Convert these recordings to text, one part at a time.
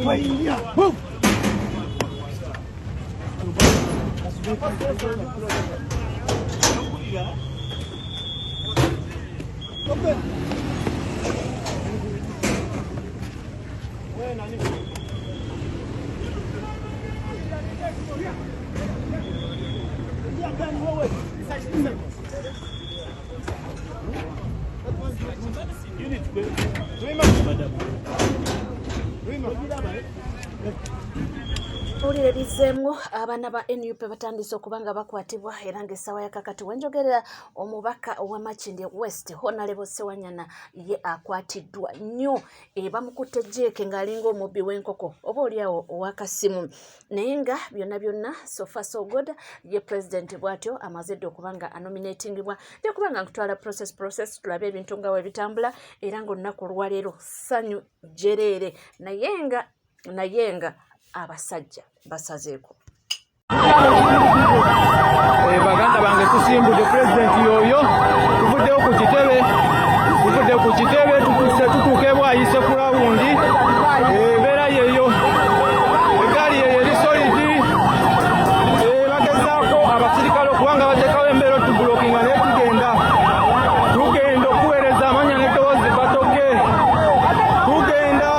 Move! Okay. Uli ebizemu abaana ba NUP batandise okubanga bakwatibwa era ng'essaawa ya kakati wenjogerera omubaka owa Makindye West Honorable Sewanyana ye akwatiddwa nnyo bamukutte jjeeke ng'alinga omubbi w'enkoko oba oliawo ow'akasimu naye nga byonna so far so good ye president bw'atyo amaze dde okubanga anominatingibwa nja kubanga nkutwala process tulabe ebintu nga we bitambula era ng'olunaku olwaleero ssanyu jjereere naye nga abasajja basazeeko baganda bange tusimbudde pulezidenti yoyo tuvuddeyo ku kitebe tutuuke bwayise ku lawundi ebeera yeyo egaali yeyo eri solidi bagezaako abasirikale okubanga bateekawo embeera otubulokinga naye tugenda okuweereza amanya n'eddoboozi batoke tugenda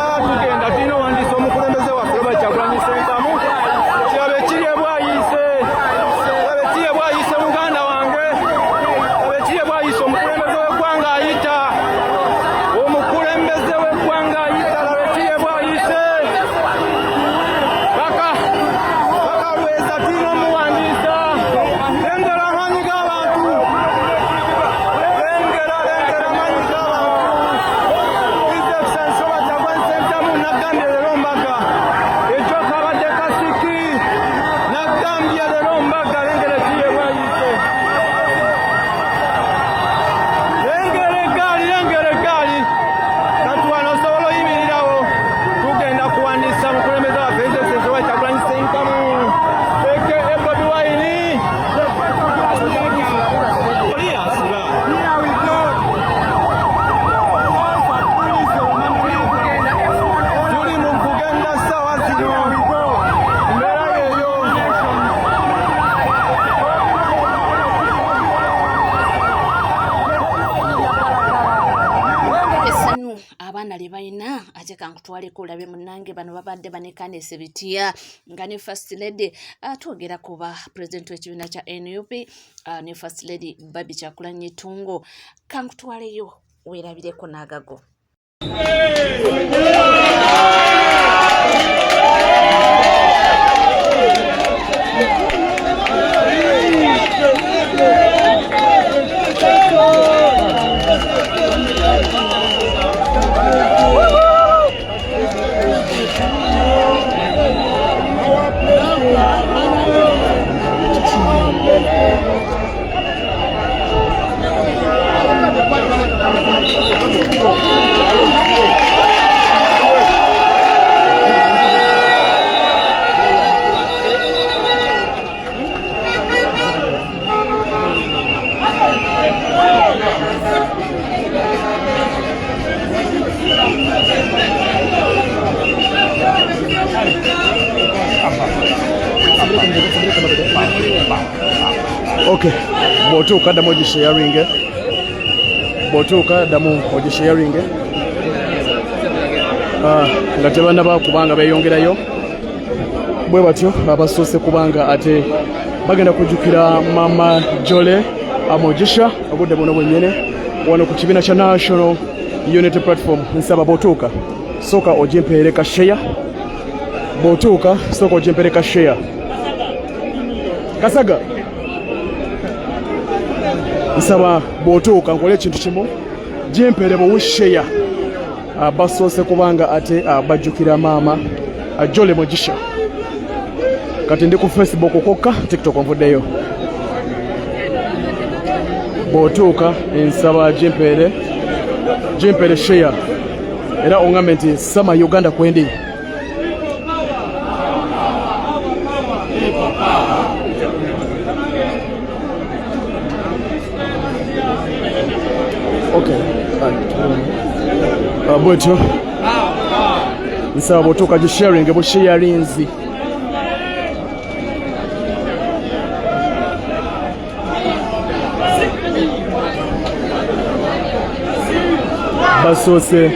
tulina owandiisa omukulembeze waffe Robert Kyagulanyi Ssentamu kirabe kiri ebwayise muganda wange kirabe kiri ebwayise omukulembeze w'eggwanga ayita labe kiri ebwayise paka lweza tulina omuwandiisa lengera amaanyi g'abantu lengera amaanyi g'abantu His Excellency Robert Kyagulanyi Ssentamu nagambye leero mbaga ejjoka abadde kasiki nagambye leero mbaga lengera ekiri ebwayise lengera eggaali katuwano osobola oyimirirawo tugenda kuwandiisa mukulembeze waffe His Excellency Robert Kyagulanyi Ssentamu aka Bobi Wine tuli mu kugenda ssaawa zino mbeera yeeyo essanyu abaana lye balina ate kankutwaleko olabe munnange bano babadde banekanisa ebitiya nga ne first lady twogera ku ba president w'ekibiina kya NUP ne first lady Baby Kyagulanyi Tungo kankutwaleyo weerabireko n'agago Okay, bw'otuuka ddamu ogisharinge nga tebannaba kubanga beeyongerayo bwe batyo abasoose kubanga ate bagenda kujjukira Mama Jole Mugisha obudde buno bwennyini wano ku kibiina kya National Unity Platform. Nsaba bw'otuuka sooka ogimpeereka share Kasaga nsaba bw'otuuka nkole ekintu kimu jimpeere buwusheya basoose kubanga ate bajjukira Maama Jole Mugisha. Kati ndi ku Facebook kokka, TikTok nvuddeyo. Bw'otuuka nsaba jimpeere share era ongambe nti sama Uganda kwendi. Okay. Bwetyo nsaba bw'otuuka gi sharing busharinzi basoose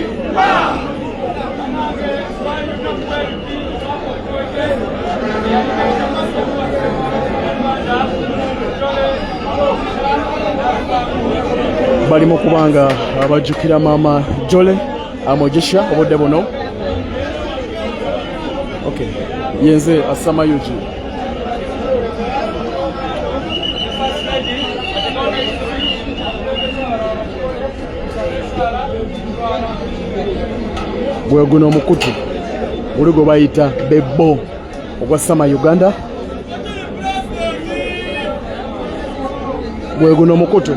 balimu kubanga abajjukira maama Jole Amogisha obudde buno. Okay. Yenze Asama Yuji. Gwe guno omukutu guli gwe bayita Bebo ogwa Sama Uganda. Gwe guno omukutu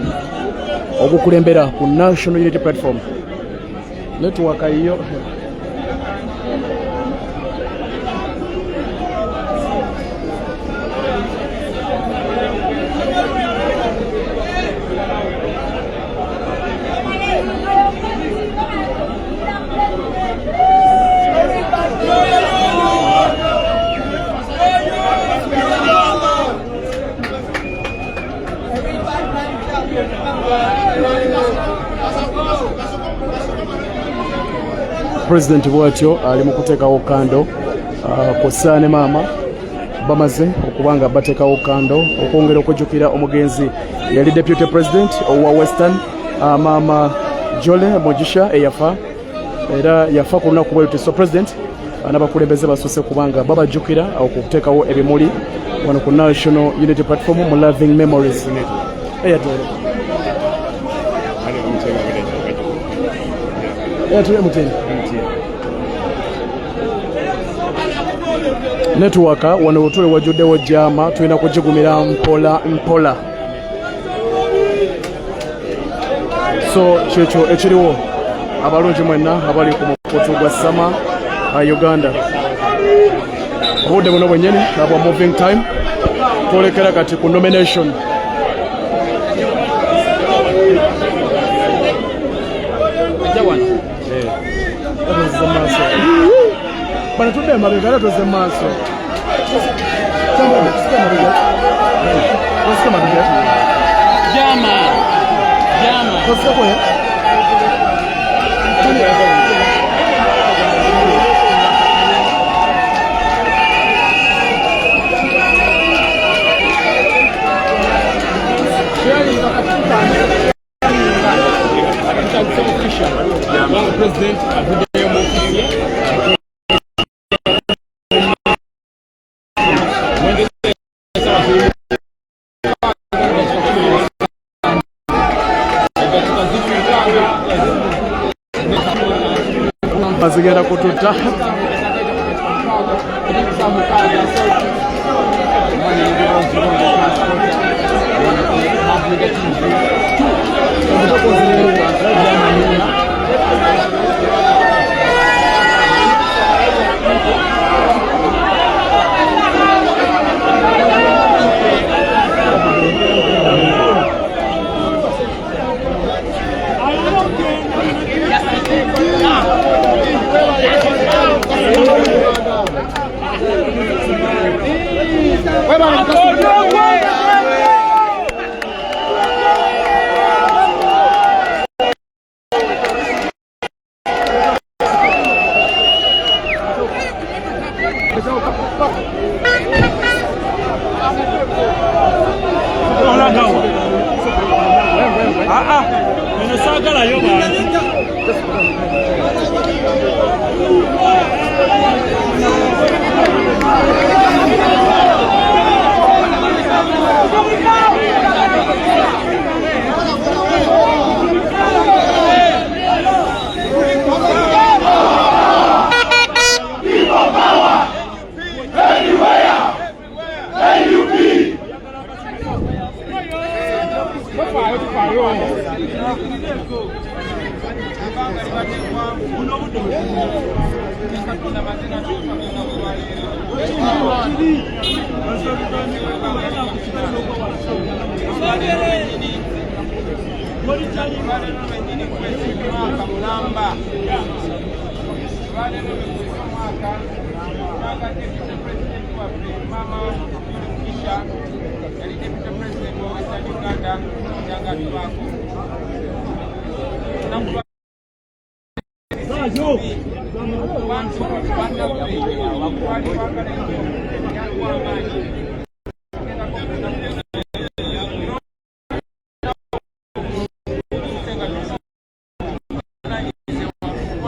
ogukulembera ku National Unity Platform network iyo. President bwatyo ali mu kuteekawo kando kw'ossa ne maama bamaze okubanga bateekawo kando okwongera okujjukira omugenzi yali deputy president owa Western maama Jole Amogisha eyafa era yafa ku lunaku bwe luti. So president n'abakulembeze basoose kubanga babajjukira okuteekawo ebimuli wano ku National Unity Platform mu Loving Memories. Network wano tuli wajjuddewo jama tulina kugigumira mpola mpola. So kyekyo ekiriwo abalungi mwenna abali ku mukutu gwa Sama Uganda. Obudde buno bwennyini abwa moving time twolekera kati ku nomination. Bana tudde mabega era tuze maaso. Jama. Bazigenda kututa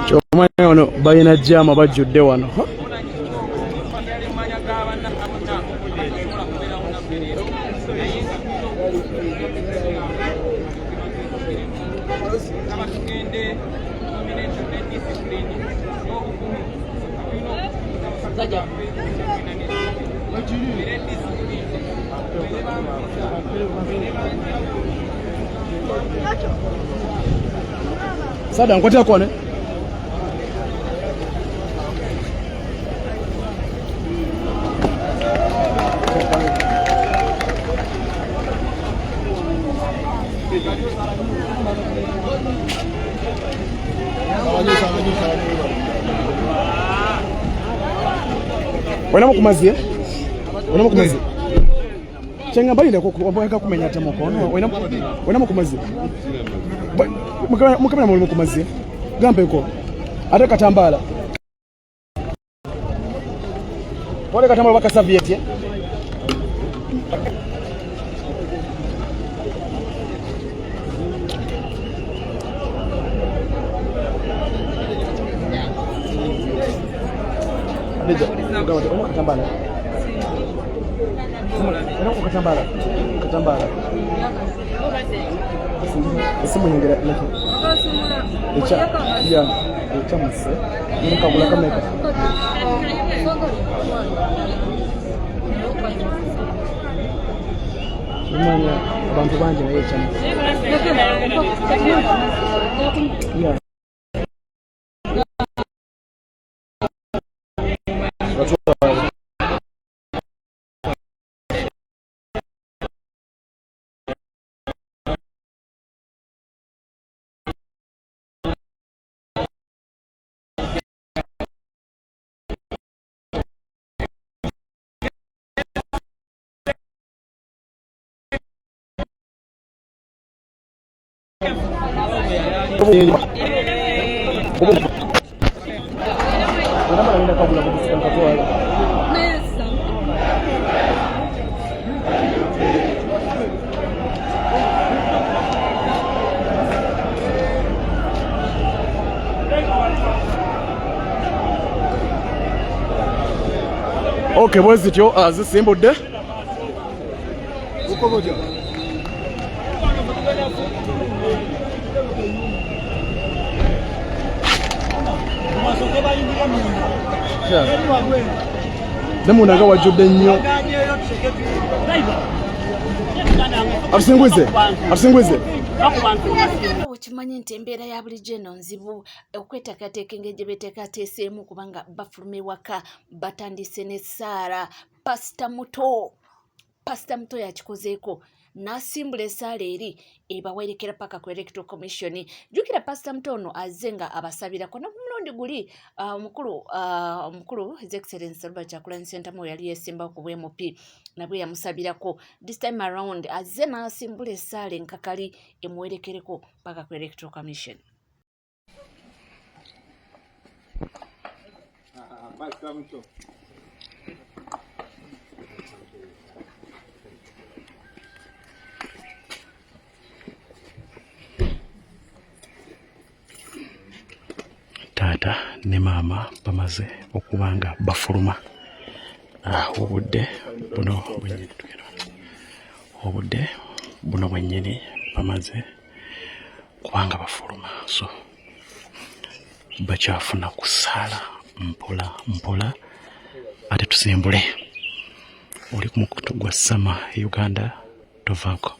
Kyomanya wano balina jama bajjudde wano. Sada nkotea kone. Wena mukumazi eh? Wena mukumazi. Chenga bali ndako kubanga kumenya tamoko. Wena mukumazi. Mukamenya muli mukumazi. Gambe ko. Ate katambala. Wale katambala baka Soviet eh? Deja, unaona katambala. Unaona katambala. Katambala. Simu nyingine laki. Echa, ya, echa mse. Nikabula kameka. Umanya abantu banje na echa mse. Ya. Okay, where's it yo? Zisimbudde. Uko boja. Nemunaga wajjudde nnyo. Abusingwize. Okimanyi nti embeera ya bulijjo eno nzibu okweteekateeka engeri gye beeteekateeseemu kubanga bafuluma ewaka batandise n'essaala. Pasita muto yakikozeeko n'asimbula essaala eri ebawerekera paka ku Electoral Commission. Jjukira pasita muto ono azze nga abasabirako n'omulundi guli omukulu His Excellency Robert Kyagulanyi Ssentamu yali yeesimbawo ku bw'MP nabwe yamusabirako. This time around azze n'asimbula essaala enkakali emuwerekereko paka ku Electoral Commission. Taata ne maama bamaze okubanga bafuluma. Obudde buno bwennyini bamaze kubanga bafuluma, so bakyafuna kusaala mpola ate tusimbule. Oli ku mukutu gwa Sama Uganda tovaako.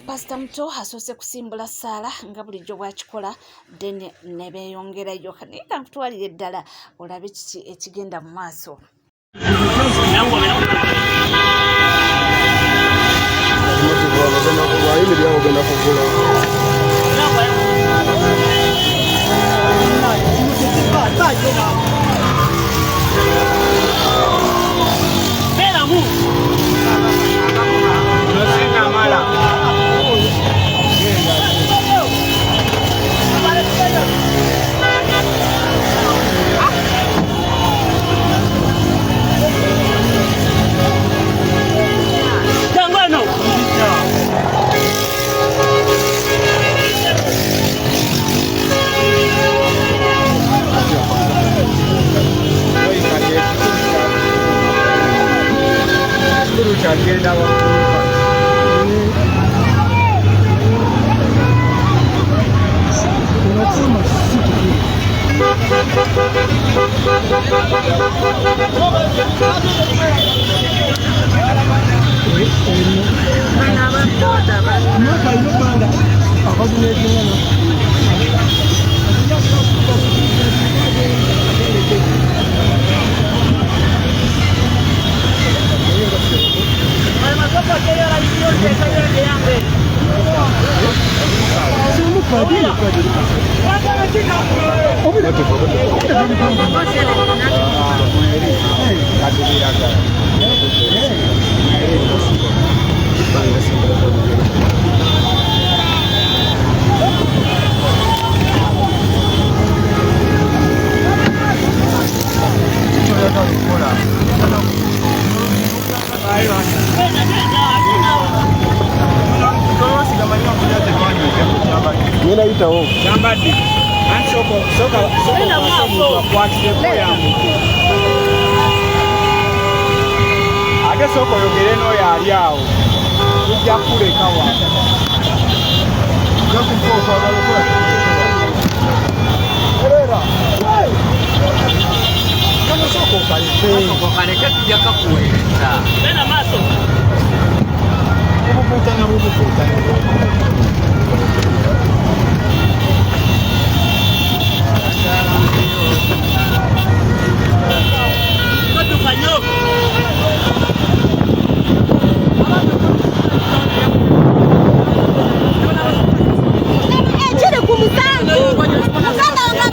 Pastor Muto asoose kusimbula ssaala nga bulijjo bw'akikola then ne beeyongerayo naye ka nkutwalire eddala olabe kiki ekigenda mu maaso.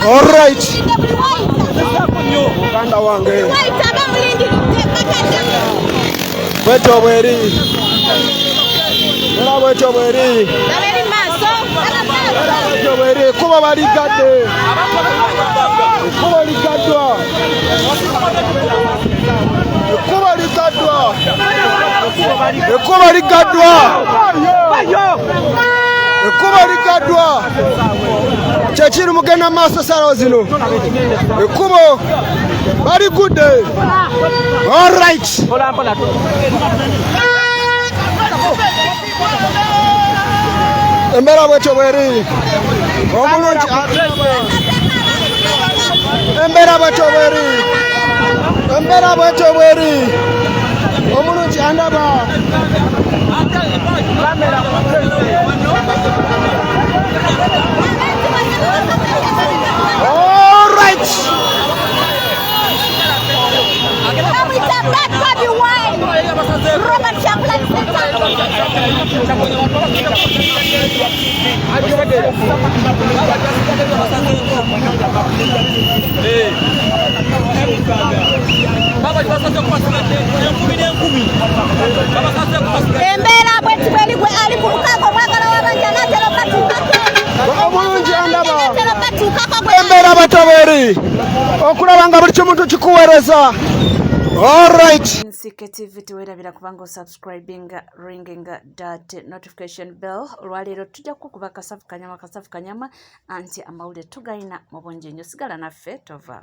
All right. Weto bweri kuba baligadde ekuba ligaddwa kyekiri mugenda maaso salo zino ekubo baligudde. All right. Embeera bwetyo bweri omulungi embeera bwetyo bweri omulungi andaba. All right. Embeera bweti bweri gwe ali ku mukago mwagala wabanja natero katuukako omulungi andaba. natero katuukako gwe Embeera batoberi okulaba nga buli kimuntu kikuweereza. All right. Nsike TV tuwerabira kubanga subscribing ringing that notification bell. Olwaleero tujja kukuba kasafu kanyama anti amawulire tugayina mu bungi nnyo. Sigala naffe tova.